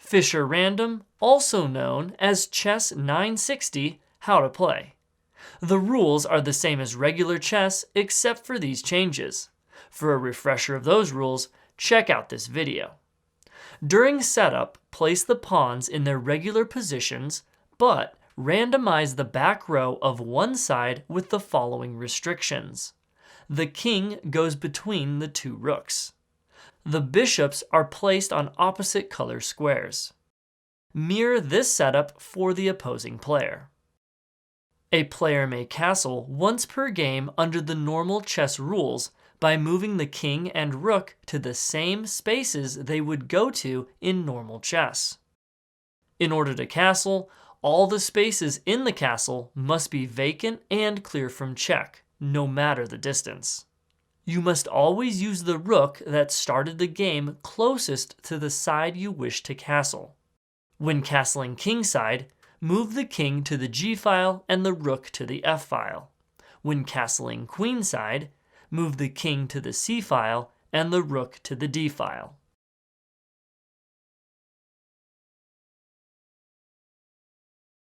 Fischer Random, also known as Chess 960, How to Play. The rules are the same as regular chess except for these changes. For a refresher of those rules, check out this video. During setup, place the pawns in their regular positions, but randomize the back row of one side with the following restrictions. The king goes between the two rooks. The bishops are placed on opposite color squares. Mirror this setup for the opposing player. A player may castle once per game under the normal chess rules by moving the king and rook to the same spaces they would go to in normal chess. In order to castle, all the spaces in the castle must be vacant and clear from check, no matter the distance. You must always use the rook that started the game closest to the side you wish to castle. When castling kingside, move the king to the g file and the rook to the f file. When castling queenside, move the king to the c file and the rook to the d file.